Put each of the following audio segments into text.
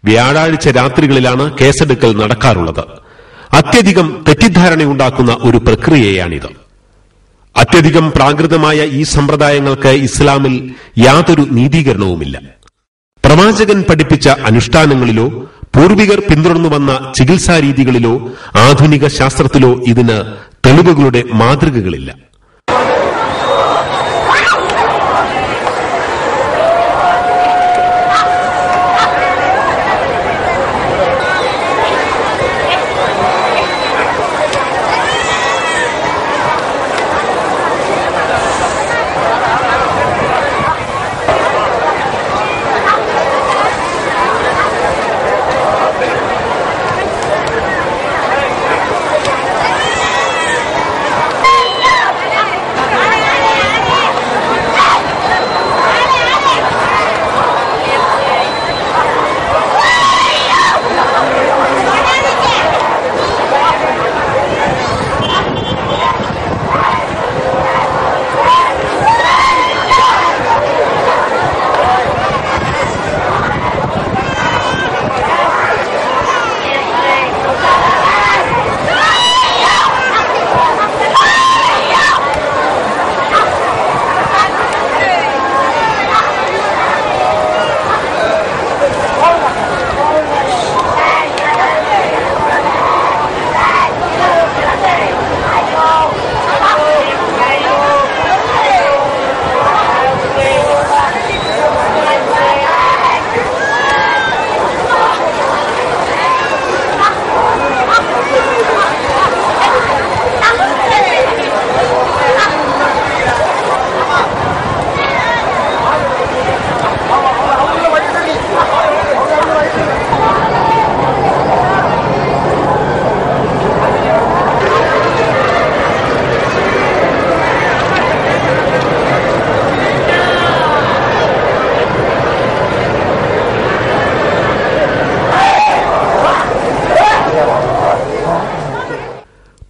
വ്യാഴാഴ്ച രാത്രികളിലാണ് കേസെടുക്കൽ നടക്കാറുള്ളത്. അത്യധികം തെറ്റിദ്ധാരണയുണ്ടാക്കുന്ന ഒരു പ്രക്രിയയാണിത്. അത്യധികം പ്രാകൃതമായ ഈ സമ്പ്രദായങ്ങൾക്ക് ഇസ്ലാമിൽ യാതൊരു നീതീകരണവുമില്ല. പ്രവാചകൻ പഠിപ്പിച്ച അനുഷ്ഠാനങ്ങളിലോ പൂർവികർ പിന്തുടർന്നുവന്ന ചികിത്സാരീതികളിലോ ആധുനിക ശാസ്ത്രത്തിലോ ഇതിന് തെളിവുകളുടെ മാതൃകകളില്ല.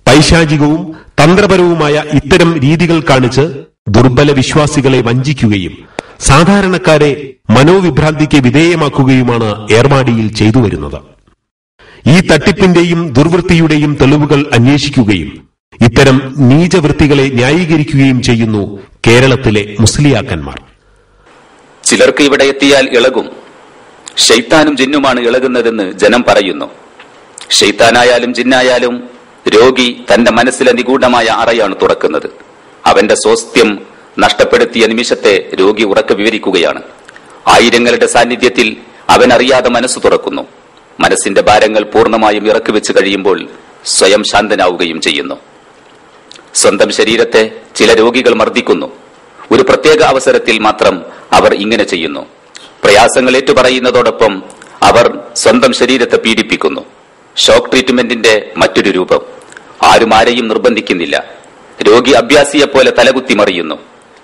പൈശാചികവും തന്ത്രപരവുമായ ഇത്തരം രീതികൾ കാണിച്ച് ദുർബല വിശ്വാസികളെ വഞ്ചിക്കുകയും സാധാരണക്കാരെ മനോവിഭ്രാന്തിക്ക് വിധേയമാക്കുകയുമാണ് ഏർവാടിയിൽ ചെയ്തുവരുന്നത്. ഈ തട്ടിപ്പിന്റെയും ദുർവൃത്തിയുടെയും തെളിവുകൾ അന്വേഷിക്കുകയും ഇത്തരം നീചവൃത്തികളെ ന്യായീകരിക്കുകയും ചെയ്യുന്നു കേരളത്തിലെ മുസ്ലിയാക്കന്മാർ. ചിലർക്ക് ഇവിടെ എത്തിയാൽ ഇളകും. ശൈത്താനും ജിന്നുമാണ് ഇളകുന്നതെന്ന് ജനം പറയുന്നു. ശൈത്താനായാലും ജിന്നായാലും രോഗി തന്റെ മനസ്സിലെ നിഗൂഢമായ അറയാണ് തുറക്കുന്നത്. അവന്റെ സ്വാസ്ഥ്യം നഷ്ടപ്പെടുത്തിയ നിമിഷത്തെ രോഗി ഉറക്കെ വിവരിക്കുകയാണ്. ആയിരങ്ങളുടെ സാന്നിധ്യത്തിൽ അവൻ അറിയാതെ മനസ്സ് തുറക്കുന്നു. മനസ്സിന്റെ ഭാരങ്ങൾ പൂർണ്ണമായും ഇറക്കിവെച്ച് കഴിയുമ്പോൾ സ്വയം ശാന്തനാവുകയും ചെയ്യുന്നു. സ്വന്തം ശരീരത്തെ ചില രോഗികൾ മർദ്ദിക്കുന്നു. ഒരു പ്രത്യേക അവസരത്തിൽ മാത്രം അവർ ഇങ്ങനെ ചെയ്യുന്നു. പ്രയാസങ്ങൾ ഏറ്റുപറയുന്നതോടൊപ്പം അവർ സ്വന്തം ശരീരത്തെ പീഡിപ്പിക്കുന്നു. ഷോക്ക് ട്രീറ്റ്മെന്റിന്റെ മറ്റൊരു രൂപം. ആരും ആരെയും നിർബന്ധിക്കുന്നില്ല. രോഗി അഭ്യാസിയെപ്പോലെ തലകുത്തി മറിയുന്നു.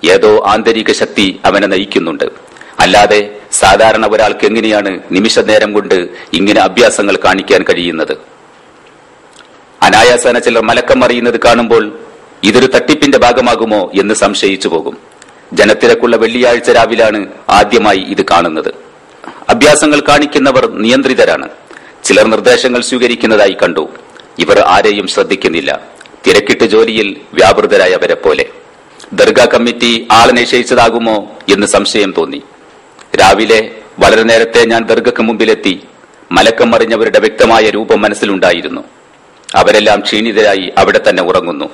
ഏതോ ആന്തരിക ശക്തി അവനെ നയിക്കുന്നുണ്ട്. അല്ലാതെ സാധാരണ ഒരാൾക്ക് എങ്ങനെയാണ് നിമിഷ നേരം കൊണ്ട് ഇങ്ങനെ അഭ്യാസങ്ങൾ കാണിക്കാൻ കഴിയുന്നത്? അനായാസന ചിലർ മലക്കം മറിയുന്നത് കാണുമ്പോൾ ഇതൊരു തട്ടിപ്പിന്റെ ഭാഗമാകുമോ എന്ന് സംശയിച്ചു പോകും. ജനത്തിരക്കുള്ള വെള്ളിയാഴ്ച രാവിലാണ് ആദ്യമായി ഇത് കാണുന്നത്. അഭ്യാസങ്ങൾ കാണിക്കുന്നവർ നിയന്ത്രിതരാണ്. ചിലർ നിർദ്ദേശങ്ങൾ സ്വീകരിക്കുന്നതായി കണ്ടു. ഇവർ ആരെയും ശ്രദ്ധിക്കുന്നില്ല. തിരക്കിട്ട് ജോലിയിൽ വ്യാപൃതരായവരെ പോലെ. ദർഗാ കമ്മിറ്റി ആളെ നിശ്ചയിച്ചതാകുമോ എന്ന് സംശയം തോന്നി. രാവിലെ വളരെ നേരത്തെ ഞാൻ ദർഗയ്ക്ക് മുമ്പിലെത്തി. മലക്കം മറിഞ്ഞവരുടെ വ്യക്തമായ രൂപം മനസ്സിലുണ്ടായിരുന്നു. അവരെല്ലാം ക്ഷീണിതരായി അവിടെ തന്നെ ഉറങ്ങുന്നു.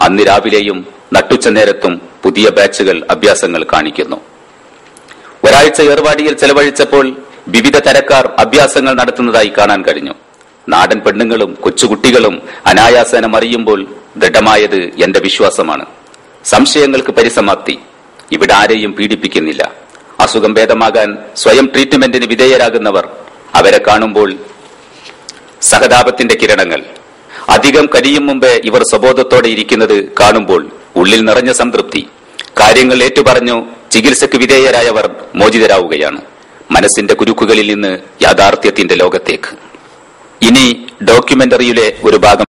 അന്ന് രാവിലെയും നട്ടുച്ച നേരത്തും പുതിയ ബാച്ചുകൾ അഭ്യാസങ്ങൾ കാണിക്കുന്നു. ഒരാഴ്ച ഏർവാടിയിൽ ചെലവഴിച്ചപ്പോൾ വിവിധ തരക്കാർ അഭ്യാസങ്ങൾ നടത്തുന്നതായി കാണാൻ കഴിഞ്ഞു. നാടൻ പെണ്ണുങ്ങളും കൊച്ചുകുട്ടികളും അനായാസന മറിയുമ്പോൾ ദൃഢമായത് എന്റെ വിശ്വാസമാണ്. സംശയങ്ങൾക്ക് പരിസമാപ്തി. ഇവിടെ ആരെയും പീഡിപ്പിക്കുന്നില്ല. അസുഖം ഭേദമാകാൻ സ്വയം ട്രീറ്റ്മെന്റിന് വിധേയരാകുന്നവർ, അവരെ കാണുമ്പോൾ സഹതാപത്തിന്റെ കിരണങ്ങൾ. അധികം കരിയും മുമ്പേ ഇവർ സ്വബോധത്തോടെ ഇരിക്കുന്നത് കാണുമ്പോൾ ഉള്ളിൽ നിറഞ്ഞ സംതൃപ്തി. കാര്യങ്ങൾ ഏറ്റുപറഞ്ഞു ചികിത്സയ്ക്ക് വിധേയരായവർ മോചിതരാവുകയാണ് മനസ്സിന്റെ കുരുക്കുകളിൽ നിന്ന് യാഥാർത്ഥ്യത്തിന്റെ ലോകത്തേക്ക്. ഇനി ഡോക്യുമെന്ററിയിലെ ഒരു ഭാഗം